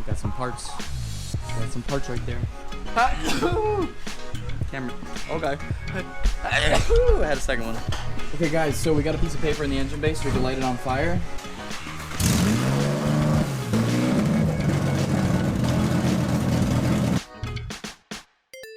Got some parts. Got some parts right there. Camera. Okay. I had a second one. Okay, guys. So we got a piece of paper in the engine bay, so we can light it on fire.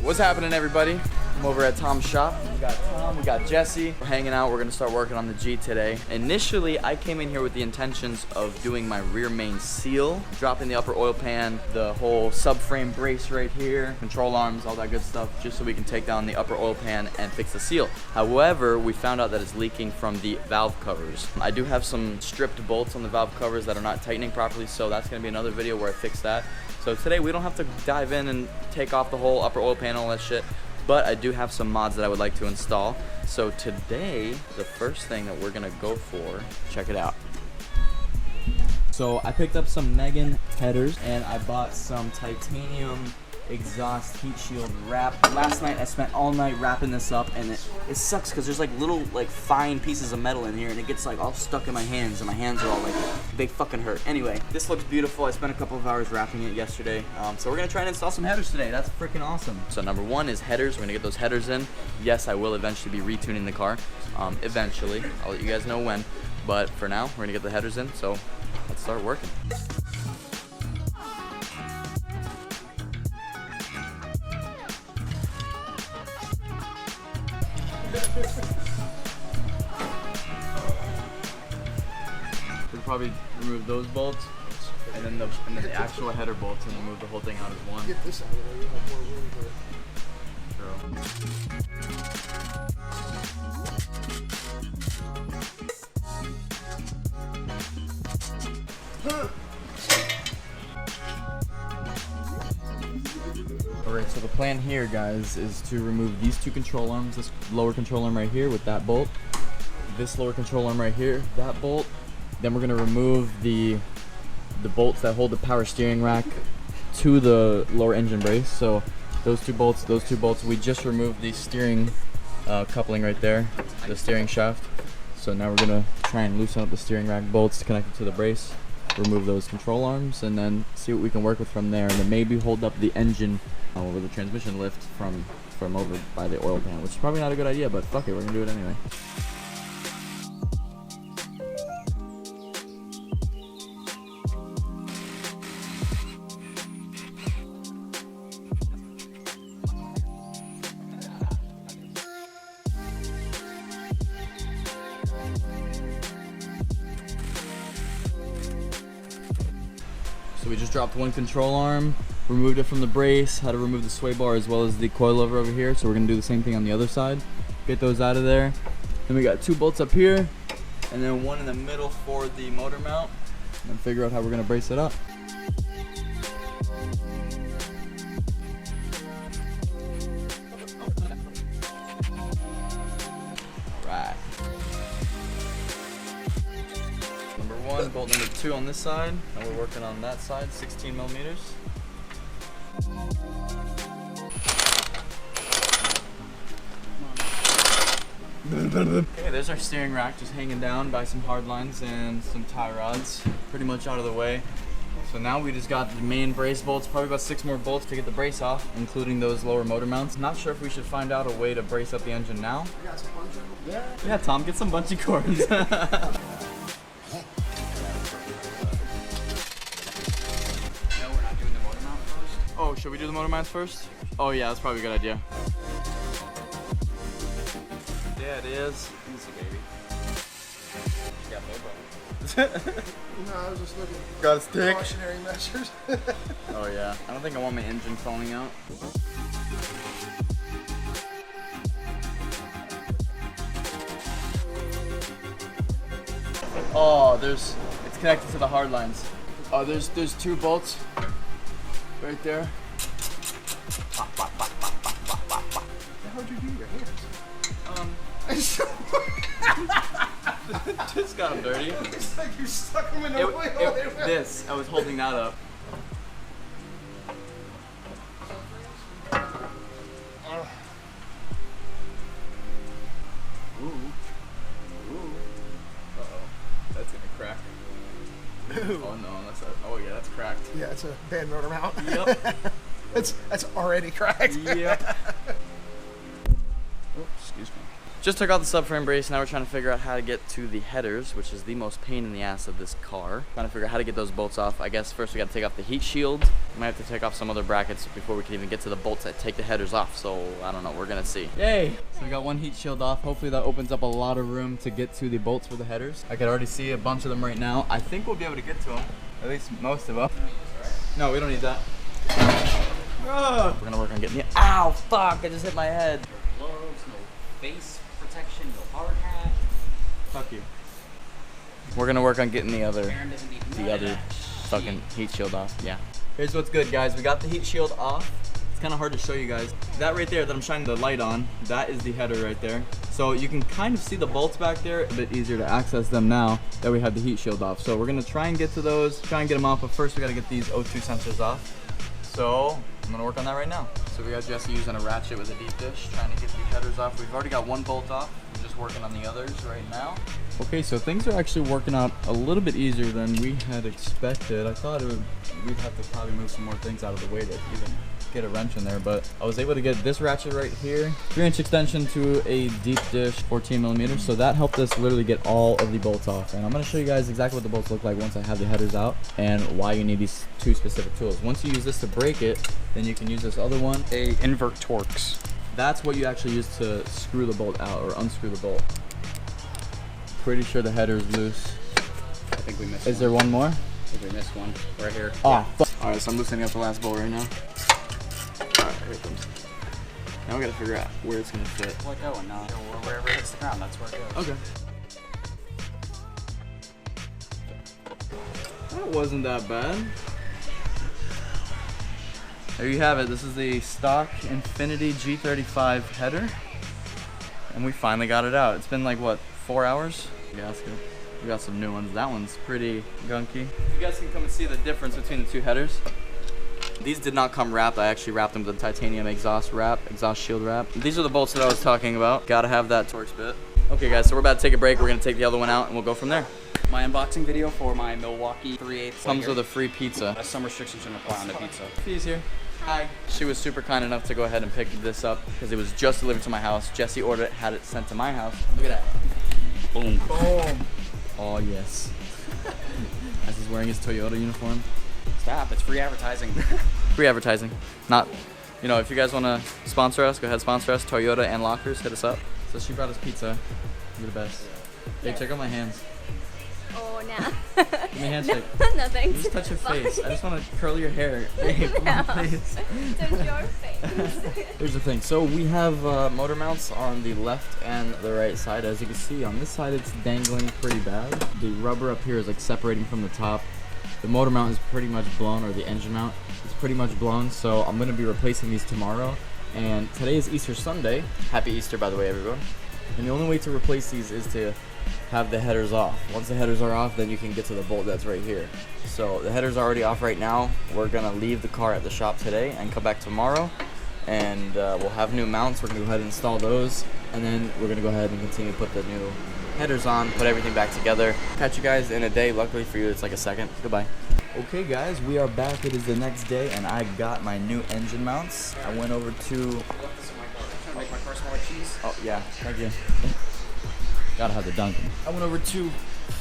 What's happening, everybody? I'm over at Tom's shop. We got Tom, we got Jesse. We're hanging out. We're gonna start working on the G today. Initially, I came in here with the intentions of doing my rear main seal, dropping the upper oil pan, the whole subframe brace right here, control arms, all that good stuff, just so we can take down the upper oil pan and fix the seal. However, we found out that it's leaking from the valve covers. I do have some stripped bolts on the valve covers that are not tightening properly, so that's gonna be another video where I fix that. So today we don't have to dive in and take off the whole upper oil pan, all that shit. But I do have some mods that I would like to install. So today, the first thing that we're gonna go for, check it out. So I picked up some Megan headers and I bought some titanium exhaust heat shield wrap. Last night I spent all night wrapping this up, and it sucks because there's like little fine pieces of metal in here, and it gets like all stuck in my hands, and my hands are all like, they fucking hurt. Anyway, this looks beautiful. I spent a couple of hours wrapping it yesterday, so we're gonna try and install some headers today. That's freaking awesome. So number one is headers. We're gonna get those headers in. Yes, I will eventually be retuning the car. Eventually, I'll let you guys know when, but for now we're gonna get the headers in, so let's start working. We'll probably remove those bolts and then the actual header bolts, and remove the whole thing out as one. Get this out of there, you have more room for Alright, so the plan here, guys, is to remove these two control arms, this lower control arm right here with that bolt, this lower control arm right here, that bolt. Then we're going to remove the bolts that hold the power steering rack to the lower engine brace. So those two bolts, we just removed the steering coupling right there, the steering shaft. So now we're going to try and loosen up the steering rack bolts connected to the brace, remove those control arms, and then see what we can work with from there, and then maybe hold up the engine over the transmission lift from over by the oil pan, which is probably not a good idea, but fuck it, we're gonna do it anyway. So we just dropped one control arm, removed it from the brace, had to remove the sway bar as well as the coilover over here. So we're gonna do the same thing on the other side. Get those out of there. Then we got two bolts up here, and then one in the middle for the motor mount, and then figure out how we're gonna brace it up. Alright. Number one, bolt number two on this side, and we're working on that side, 16 millimeters. Okay, there's our steering rack just hanging down by some hard lines and some tie rods, pretty much out of the way. So now we just got the main brace bolts, probably about 6 more bolts to get the brace off, including those lower motor mounts. Not sure if we should find out a way to brace up the engine now. I got some bungee. Yeah, Tom, get some bungee cords. Oh, should we do the motor mounts first? Oh yeah, that's probably a good idea. There it is. Easy, baby. You got no problem. No, I was just looking Got a for stick? precautionary measures. Oh yeah. I don't think I want my engine falling out. Oh, it's connected to the hard lines. Oh, there's 2 bolts right there. How'd you do your hands? Just got them dirty. It's like you stuck them in the wheel. This, I was holding that up. Ooh. Uh-oh. That's gonna crack. Oh no, that's not. Oh yeah, that's cracked. cracked. Yeah, it's a bad motor mount. Yep. That's already cracked. Yep. Oh, excuse me. Just took out the subframe brace. Now we're trying to figure out how to get to the headers, which is the most pain in the ass of this car. Trying to figure out how to get those bolts off. I guess first we got to take off the heat shield. Might have to take off some other brackets before we can even get to the bolts that take the headers off. So I don't know. We're gonna see. Yay! So we got one heat shield off. Hopefully that opens up a lot of room to get to the bolts for the headers. I could already see a bunch of them right now. I think we'll be able to get to them. At least most of them. No, we don't need that. We're gonna work on getting the. Ow! Fuck! I just hit my head. No gloves, no face protection, no hard hat. Fuck you. We're gonna work on getting the other Aaron doesn't need none of that fucking heat shield off. Yeah. Here's what's good, guys. We got the heat shield off. It's kind of hard to show you guys. That right there that I'm shining the light on, that is the header right there. So you can kind of see the bolts back there. A bit easier to access them now that we have the heat shield off. So we're gonna try and get to those, try and get them off. But first we gotta get these O2 sensors off. So I'm gonna work on that right now. So we got Jesse using a ratchet with a deep dish, trying to get these headers off. We've already got one bolt off. We're just working on the others right now. Okay, so things are actually working out a little bit easier than we had expected. I thought we'd have to probably move some more things out of the way to even get a wrench in there, but I was able to get this ratchet right here, 3-inch extension to a deep dish 14 millimeters. So that helped us literally get all of the bolts off. And I'm gonna show you guys exactly what the bolts look like once I have the headers out and why you need these two specific tools. Once you use this to break it, then you can use this other one. A invert Torx. That's what you actually use to screw the bolt out or unscrew the bolt. Pretty sure the header is loose. I think we missed Is there one more? I think we missed one. Right here. Oh, alright, so I'm loosening up the last bolt right now. Alright, here it comes. Now we gotta figure out where it's gonna fit. Let go and wherever it hits the ground, that's where it goes. Okay. That wasn't that bad. There you have it. This is the stock Infiniti G35 header. And we finally got it out. It's been like, what, 4 hours? Gasket. We got some new ones. That one's pretty gunky. You guys can come and see the difference between the two headers. These did not come wrapped. I actually wrapped them with a titanium exhaust shield wrap. These are the bolts that I was talking about. Gotta have that Torx bit. Okay guys, so we're about to take a break. We're gonna take the other one out and we'll go from there. My unboxing video for my Milwaukee 3/8 Comes with a free pizza. Some restrictions shouldn't apply on the pizza. She's here. Hi. She was super kind enough to go ahead and pick this up because it was just delivered to my house. Jesse ordered it, had it sent to my house. Look at that. Boom. Boom. Oh yes. As he's wearing his Toyota uniform. Stop, it's free advertising. Free advertising. Not, you know, if you guys want to sponsor us, go ahead, sponsor us. Toyota and Lockers, hit us up. So she brought us pizza. You're the best. Hey, check out my hands. Oh, no. Give me a handshake. No, thanks. Just touch your face. I just want to curl your hair. Hey, come on, please. Touch your face. Here's the thing. So we have motor mounts on the left and the right side. As you can see, on this side it's dangling pretty bad. The rubber up here is like separating from the top. The motor mount is pretty much blown, or the engine mount is pretty much blown. So I'm gonna be replacing these tomorrow. And today is Easter Sunday. Happy Easter, by the way, everyone. And the only way to replace these is to have the headers off. Once the headers are off, then you can get to the bolt that's right here. So the headers are already off right now. We're gonna leave the car at the shop today and come back tomorrow, and we'll have new mounts. We're gonna go ahead and install those, and then we're gonna go ahead and continue to put the new headers on, put everything back together. Catch you guys in a day. Luckily for you, it's like a second. Goodbye. Okay guys, we are back. It is the next day and I got my new engine mounts. I went over to... Trying to make my car smell like cheese. Oh yeah, thank you. Gotta have the Dunkin'. I went over to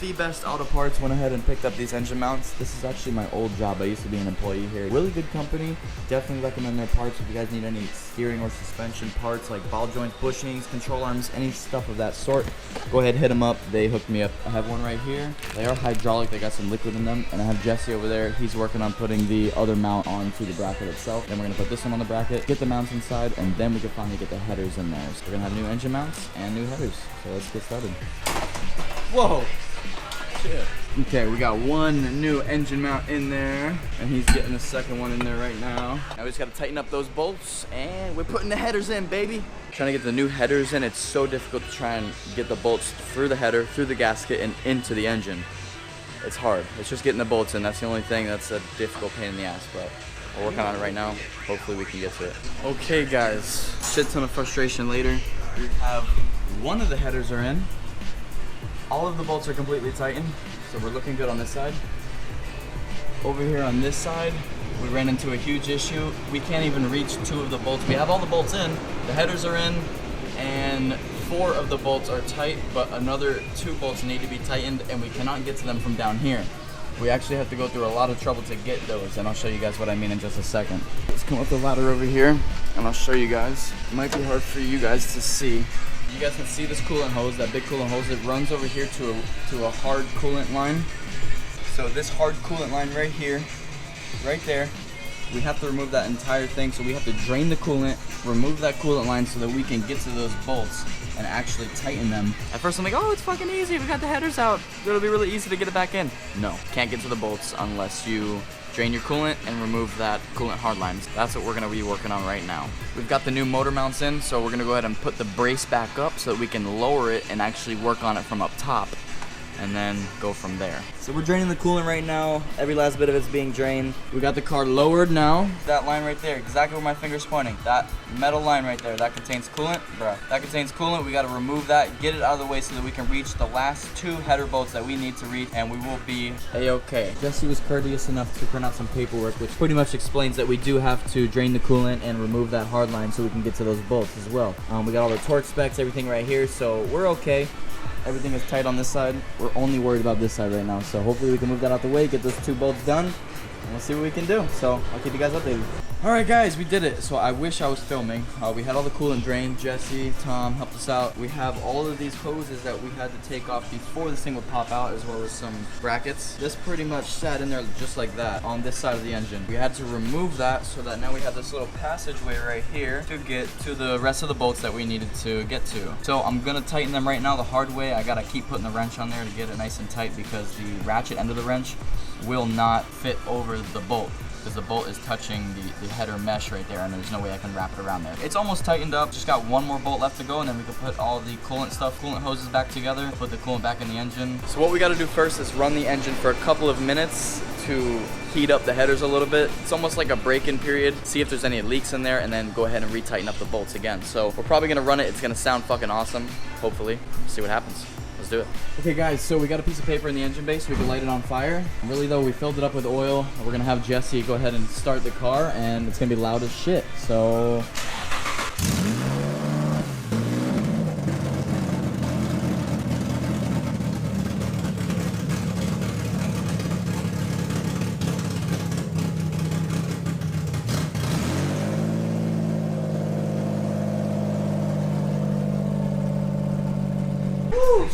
The Best Auto Parts, went ahead and picked up these engine mounts. This is actually my old job. I used to be an employee here. Really good company. Definitely recommend their parts if you guys need any steering or suspension parts like ball joints, bushings, control arms, any stuff of that sort. Go ahead, hit them up. They hooked me up. I have one right here. They are hydraulic. They got some liquid in them. And I have Jesse over there. He's working on putting the other mount onto the bracket itself. Then we're gonna put this one on the bracket, get the mounts inside, and then we can finally get the headers in there. So we're gonna have new engine mounts and new headers. So let's get started. Whoa! Shit. Okay, we got one new engine mount in there, and he's getting the second one in there right now. Now we just gotta tighten up those bolts, and we're putting the headers in, baby. Trying to get the new headers in, it's so difficult to try and get the bolts through the header, through the gasket, and into the engine. It's hard. It's just getting the bolts in. That's the only thing that's a difficult pain in the ass, but we're working on it right now. Hopefully we can get to it. Okay, guys. Shit ton of frustration later. We have one of the headers are in. All of the bolts are completely tightened, so we're looking good on this side. over here on this side, we ran into a huge issue. We can't even reach 2 of the bolts. We have all the bolts in, the headers are in, and 4 of the bolts are tight, but another 2 bolts need to be tightened, and we cannot get to them from down here. We actually have to go through a lot of trouble to get those, and I'll show you guys what I mean in just a second. Let's come up the ladder over here, and I'll show you guys. It might be hard for you guys to see. You guys can see this coolant hose, that big coolant hose. It runs over here to a hard coolant line. So this hard coolant line right here, right there, we have to remove that entire thing. So we have to drain the coolant, remove that coolant line so that we can get to those bolts and actually tighten them. At first I'm like, oh, it's fucking easy. We got the headers out. It'll be really easy to get it back in. No, can't get to the bolts unless you drain your coolant and remove that coolant hard lines. That's what we're gonna be working on right now. We've got the new motor mounts in, so we're gonna go ahead and put the brace back up so that we can lower it and actually work on it from up top, and then go from there. So we're draining the coolant right now. Every last bit of it's being drained. We got the car lowered now. That line right there, exactly where my finger's pointing. That metal line right there, that contains coolant. Bruh, that contains coolant. We gotta remove that, get it out of the way so that we can reach the last 2 header bolts that we need to reach, and we will be A-okay. Jesse was courteous enough to print out some paperwork, which pretty much explains that we do have to drain the coolant and remove that hard line so we can get to those bolts as well. We got all the torque specs, everything right here, so we're okay. Everything is tight on this side. We're only worried about this side right now. So hopefully we can move that out the way, get those 2 bolts done, and we'll see what we can do. So I'll keep you guys updated. All right, guys, we did it. So I wish I was filming. We had all the coolant drained. Jesse, Tom helped us out. We have all of these hoses that we had to take off before this thing would pop out, as well as some brackets. This pretty much sat in there just like that on this side of the engine. We had to remove that so that now we have this little passageway right here to get to the rest of the bolts that we needed to get to. So I'm gonna tighten them right now the hard way. I gotta keep putting the wrench on there to get it nice and tight because the ratchet end of the wrench will not fit over the bolt, because the bolt is touching the header mesh right there, and there's no way I can wrap it around there. It's almost tightened up, just got 1 more bolt left to go, and then we can put all the coolant hoses back together, put the coolant back in the engine. So what we gotta do first is run the engine for a couple of minutes to heat up the headers a little bit. It's almost like a break-in period, see if there's any leaks in there, and then go ahead and retighten up the bolts again. So we're probably gonna run it. It's gonna sound fucking awesome, hopefully. See what happens. Let's do it. Okay guys, so we got a piece of paper in the engine bay so we can light it on fire. Really though, we filled it up with oil. We're gonna have Jesse go ahead and start the car, and it's gonna be loud as shit. So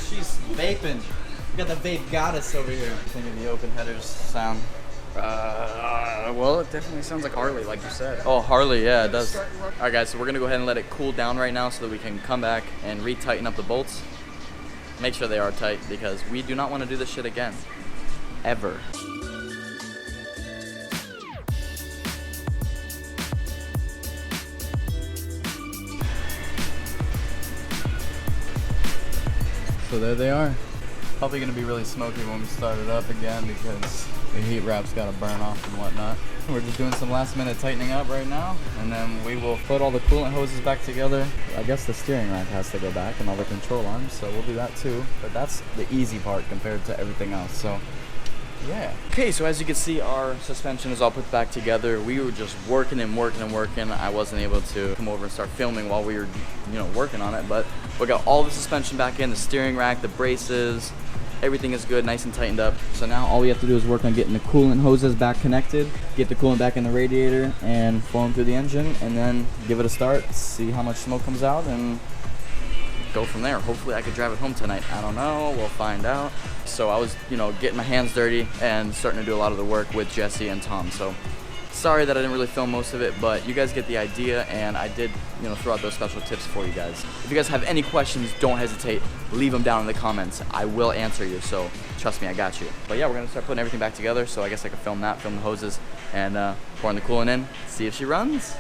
she's vaping. We got the vape goddess over here. Thinking the open headers sound. Well, it definitely sounds like Harley, like you said. Oh, Harley, yeah, it does. All right, guys, so we're gonna go ahead and let it cool down right now so that we can come back and retighten up the bolts. Make sure they are tight because we do not want to do this shit again, ever. So there they are. Probably gonna be really smoky when we start it up again because the heat wrap's gotta burn off and whatnot. We're just doing some last minute tightening up right now, and then we will put all the coolant hoses back together. I guess the steering rack has to go back and all the control arms, so we'll do that too. But that's the easy part compared to everything else, so yeah. Okay, so as you can see, our suspension is all put back together. We were just working and working and working. I wasn't able to come over and start filming while we were, working on it, but we got all the suspension back in, the steering rack, the braces, everything is good, nice and tightened up. So now all we have to do is work on getting the coolant hoses back connected, get the coolant back in the radiator and flowing through the engine, and then give it a start, see how much smoke comes out, and go from there. Hopefully I could drive it home tonight. I don't know, we'll find out. So I was, getting my hands dirty and starting to do a lot of the work with Jesse and Tom. So sorry that I didn't really film most of it, but you guys get the idea, and I did, throw out those special tips for you guys. If you guys have any questions, don't hesitate. Leave them down in the comments. I will answer you, so trust me, I got you. But yeah, we're gonna start putting everything back together, so I guess I could film that, film the hoses, and pouring the coolant in, see if she runs.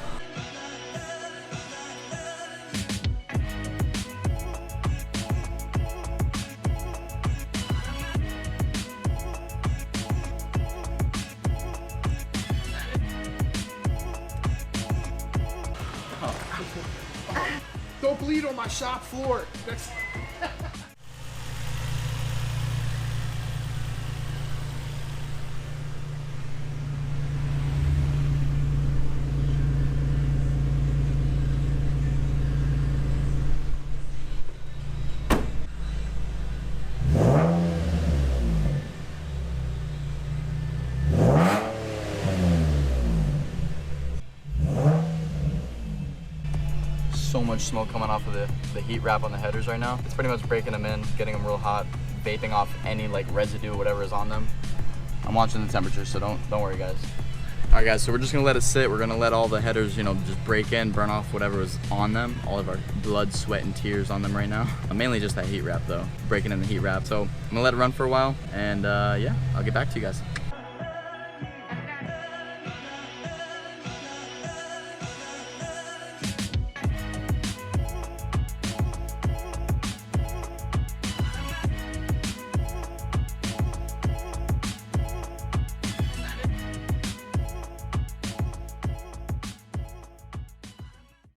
Don't bleed on my shop floor. That's much smoke coming off of the heat wrap on the headers right now. It's pretty much breaking them in, getting them real hot, vaping off any like residue, whatever is on them. I'm watching the temperature, so don't worry, guys. All right, guys, so we're just gonna let it sit. We're gonna let all the headers, you know, just break in, burn off whatever was on them. All of our blood, sweat, and tears on them right now. Mainly just that heat wrap though, breaking in the heat wrap. So I'm gonna let it run for a while, and yeah, I'll get back to you guys.